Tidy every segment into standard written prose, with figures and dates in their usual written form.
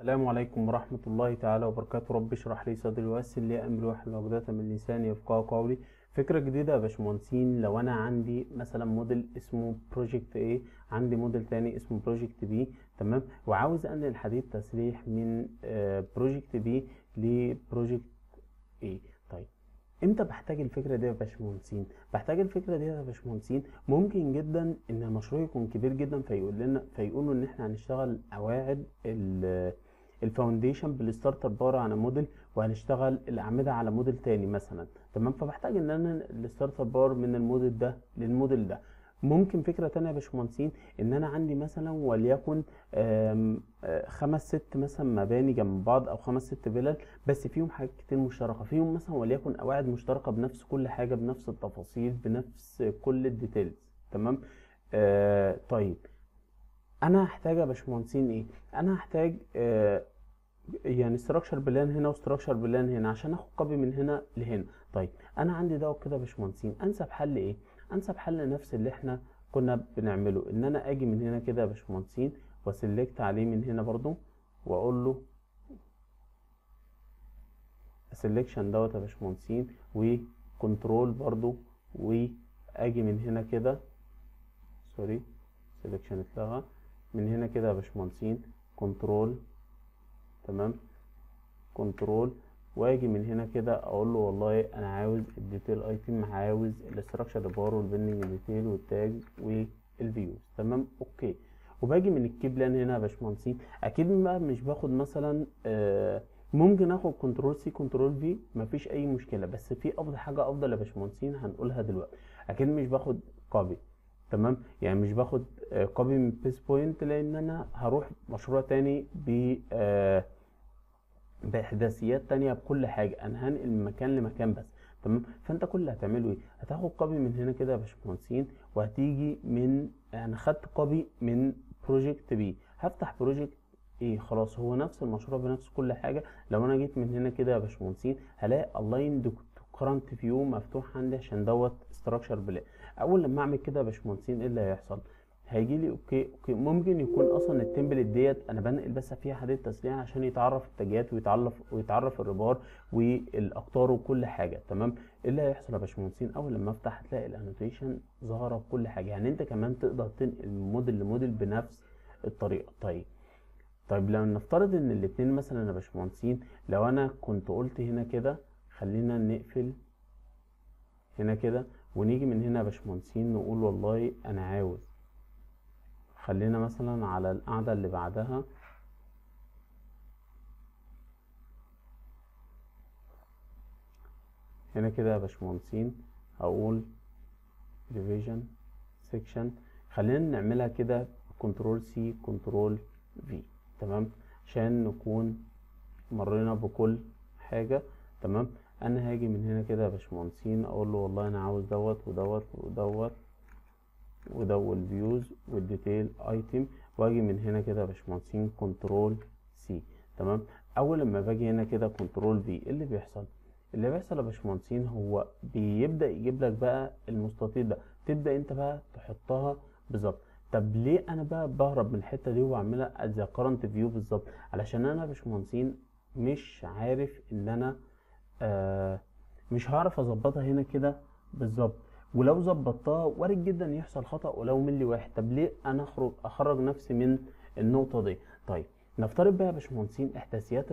السلام عليكم ورحمة الله تعالى وبركاته. رب اشرح لي صدري ويسر لي أمري واحلل عقدة من لساني يفقهوا قولي. فكرة جديدة يا باشمهندسين، لو أنا عندي مثلا موديل اسمه بروجكت A، عندي موديل تاني اسمه بروجكت B، تمام، وعاوز أنقل حديد تسليح من بروجكت B لبروجكت A. طيب امتى بحتاج الفكره دي يا باشمهندسين؟ بحتاج الفكره دي يا باشمهندسين ممكن جدا ان المشروع يكون كبير جدا فيقولوا ان احنا هنشتغل قواعد الفاونديشن بالستارتر بار على موديل، وهنشتغل الاعمده على موديل تاني مثلا، تمام. فبحتاج ان انا الستارتر بار من الموديل ده للموديل ده. ممكن فكره تانية يا باشمهندسين ان انا عندي مثلا وليكن خمس ست مثلا مباني جنب بعض، او خمس ست فيلل، بس فيهم حاجات كتير مشتركه فيهم، مثلا وليكن قواعد مشتركه بنفس كل حاجه، بنفس التفاصيل، بنفس كل الديتيلز، تمام. طيب انا هحتاج يا باشمهندسين ايه؟ انا هحتاج يعني ستراكشر بلان هنا وستراكشر بلان هنا عشان اخد كوبي من هنا لهنا. طيب انا عندي ده وكده يا باشمهندسين، انسب حل ايه؟ انسب حل نفس اللي احنا كنا بنعمله، ان انا اجي من هنا كده يا باشمهندسين واسلكت عليه من هنا برضو، واقول له سيلكشن دوت يا باشمهندسين، وكنترول برضو، واجي من هنا كده، سوري سيلكشن اتلغى، من هنا كده يا باشمهندسين كنترول، تمام، كنترول، واجي من هنا كده اقول له والله انا عاوز الديتيل ايتم، عاوز الاستراكشر بار والبندنج ديتيل والتاج والفيوز، تمام، اوكي. وباجي من الكي بلان هنا يا باشمهندسين، اكيد بقى مش باخد مثلا ممكن اخد كنترول سي كنترول في، مفيش اي مشكله، بس في افضل حاجه افضل يا باشمهندسين هنقولها دلوقتي. اكيد مش باخد كوبي، تمام، يعني مش باخد كوبي من بيس بوينت، لان انا هروح مشروع تاني باحداثيات تانية بكل حاجه، انا هنقل من مكان لمكان بس، تمام. فانت كل اللي هتعمله ايه؟ هتاخد كوبي من هنا كده يا باشمهندسين، وهتيجي من، انا خدت كوبي من بروجكت بي، هفتح بروجكت ايه، خلاص هو نفس المشروع بنفس كل حاجه. لو انا جيت من هنا كده يا باشمهندسين هلاقي الاين كرنت فيو مفتوح عندي عشان دوت ستراكشر بلان. اول لما اعمل كده يا باشمهندسين ايه اللي هيحصل؟ هيجي لي اوكي. ممكن يكون اصلا التمبلت ديت انا بنقل بس فيها حديد تسليح عشان يتعرف التاجات ويتعرف الربار والاقطار وكل حاجه، تمام. ايه اللي هيحصل يا باشمهندسين؟ اول لما افتح هتلاقي الانوتيشن ظاهره بكل حاجه، يعني انت كمان تقدر تنقل من موديل لموديل بنفس الطريقه. طيب لو نفترض ان الاتنين مثلا يا باشمهندسين، لو انا كنت قلت هنا كده، خلينا نقفل هنا كده، ونيجي من هنا يا باشمهندسين نقول والله انا عاوز، خلينا مثلا على القاعدة اللي بعدها، هنا كده يا باشمهندسين هقول division section، خلينا نعملها كده كنترول سي كنترول في، تمام، عشان نكون مرينا بكل حاجة، تمام. انا هاجي من هنا كده يا باشمهندسين اقول له والله انا عاوز دوت ودوت ودوت والفيوز والديتيل ايتم، واجي من هنا كده يا باشمهندسين كنترول سي، تمام. اول لما باجي هنا كده كنترول في، ايه اللي بيحصل؟ اللي بيحصل يا باشمهندسين هو بيبدا يجيب لك بقى المستطيل ده، تبدا انت بقى تحطها بالظبط. طب ليه انا بقى بهرب من الحته دي واعملها از كرنت فيو بالظبط؟ علشان انا يا باشمهندسين مش عارف ان انا مش هعرف اظبطها هنا كده بالظبط، ولو ظبطتها وارد جدا يحصل خطأ ولو ملي واحد. طب ليه انا اخرج نفسي من النقطة دي؟ طيب نفترض بقى يا باشمهندسين احداثيات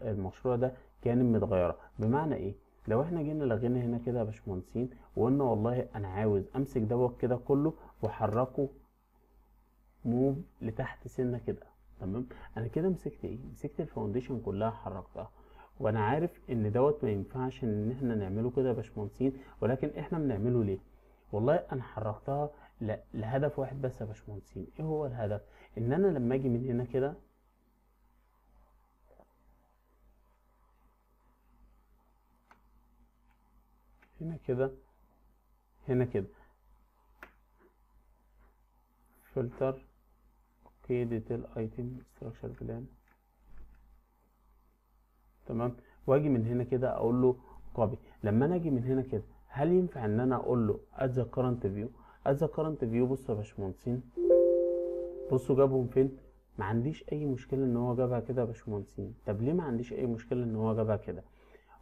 المشروع ده كانت متغيرة، بمعنى ايه؟ لو احنا جينا لغينا هنا كده يا باشمهندسين وقلنا والله انا عاوز امسك دوت كده كله واحركه موف لتحت سنه كده، تمام. انا كده مسكت ايه؟ مسكت الفاونديشن كلها حركتها، وانا عارف ان دوت ما ينفعش ان احنا نعمله كده يا باشمهندسين، ولكن احنا بنعمله ليه؟ والله انا حركتها لهدف واحد بس يا باشمهندسين. ايه هو الهدف؟ ان انا لما اجي من هنا كده، هنا كده، هنا كده فلتر، اوكي، ديتيل ايتم ستراكشر بلان، تمام، واجي من هنا كده اقول له كوبي. لما انا اجي من هنا كده هل ينفع ان انا اقول له اد ذا كرنت فيو؟ اد ذا كرنت فيو، بصوا يا باشمهندسين، بصوا جابهم فين؟ ما عنديش اي مشكله ان هو جابها كده يا باشمهندسين. طب ليه ما عنديش اي مشكله ان هو جابها كده؟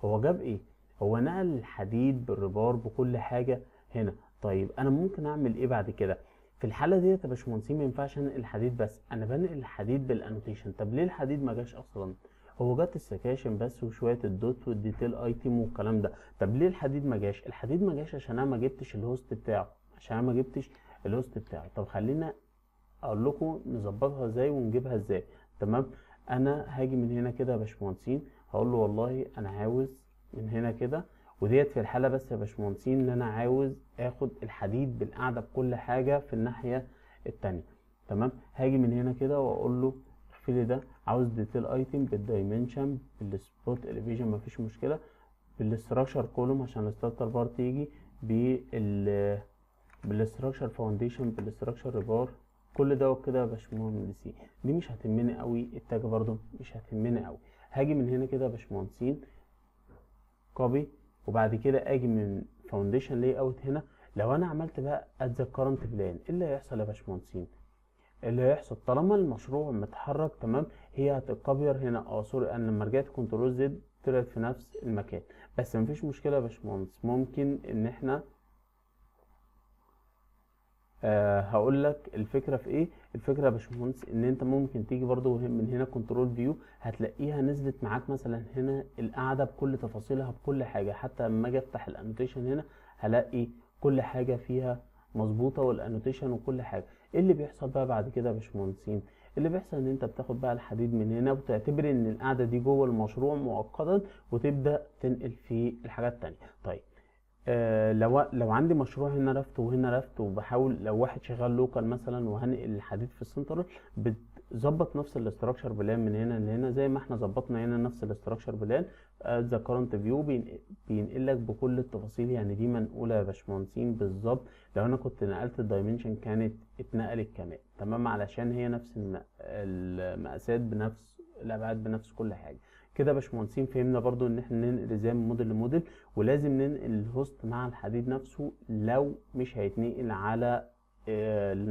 هو جاب ايه؟ هو نقل الحديد بالربار بكل حاجه هنا. طيب انا ممكن اعمل ايه بعد كده؟ في الحاله ديت يا باشمهندسين ما ينفعش انقل الحديد بس، انا بنقل الحديد بالانوتيشن. طب ليه الحديد ما جاش اصلا؟ هو جات السكاشن بس وشويه الدوت والديتيل ايتم والكلام ده. طب ليه الحديد ما جاش؟ الحديد ما جاش عشان انا ما جبتش الهوست بتاعه، عشان انا ما جبتش الهوست بتاعه. طب خلينا اقول لكم نظبطها ازاي ونجيبها ازاي. تمام. انا هاجي من هنا كده يا باشمهندسين، هقول له والله انا عاوز من هنا كده، وديت في الحاله بس يا باشمهندسين ان انا عاوز اخد الحديد بالقاعده بكل حاجه في الناحيه التانية. تمام. هاجي من هنا كده واقول له اقفل لي ده، عاوز ديتيل ايتم بالدايمنشن بالسبوت اليفيجن مفيش مشكله، بالاستراكشر كولوم عشان الستارتر بار تيجي، بالاستراكشر فاونديشن بالاستراكشر ريبار، كل ده وكده يا باشمهندسين. دي مش هتهمني قوي، التاج برضو مش هتهمني قوي. هاجي من هنا كده يا باشمهندسين كوبي، وبعد كده اجي من فاونديشن لاي اوت هنا. لو انا عملت بقى اد ذا كرنت بلان، ايه اللي هيحصل يا باشمهندسين؟ اللي هيحصل طالما المشروع متحرك تمام، هي هتتكبر هنا. سوري، انا لما رجعت كنترول زد طلعت في نفس المكان. بس مفيش مشكله يا باشمهندس، ممكن ان احنا هقول لك الفكره في ايه. الفكره يا باشمهندس ان انت ممكن تيجي برضو من هنا كنترول فيو، هتلاقيها نزلت معاك مثلا هنا القاعده بكل تفاصيلها بكل حاجه. حتى لما اجي افتح الانوتيشن هنا هلاقي كل حاجه فيها مظبوطه، والانوتيشن وكل حاجه. ايه اللي بيحصل بقى بعد كده يا باشمهندسين؟ اللي بيحصل ان انت بتاخد بقى الحديد من هنا وتعتبر ان القاعده دي جوه المشروع مؤقتا، وتبدا تنقل في الحاجات التانيه. طيب لو عندي مشروع هنا رفت وهنا رفت، وبحاول لو واحد شغال لوكال مثلا وهنقل الحديد في السنتر، بتظبط نفس الاستراكشر بلان من هنا لهنا زي ما احنا ظبطنا هنا نفس الاستراكشر بلان. ذا كارنت فيو بينقل لك بكل التفاصيل. يعني دي منقوله يا باشمهندسين بالظبط. لو انا كنت نقلت الدايمنشن كانت اتنقلت كمان تمام، علشان هي نفس المقاسات بنفس الابعاد بنفس كل حاجه. كده يا باشمهندسين فهمنا برضو ان احنا ننقل ازاي من موديل لموديل، ولازم ننقل الهوست مع الحديد نفسه لو مش هيتنقل على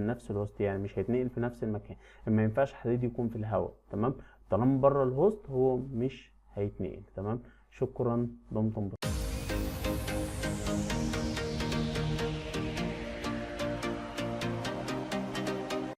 نفس الهوست، يعني مش هيتنقل في نفس المكان. ما ينفعش حديد يكون في الهواء تمام، طالما بره الهوست هو مش هيتنقل. تمام. شكرا، دمتم بخير.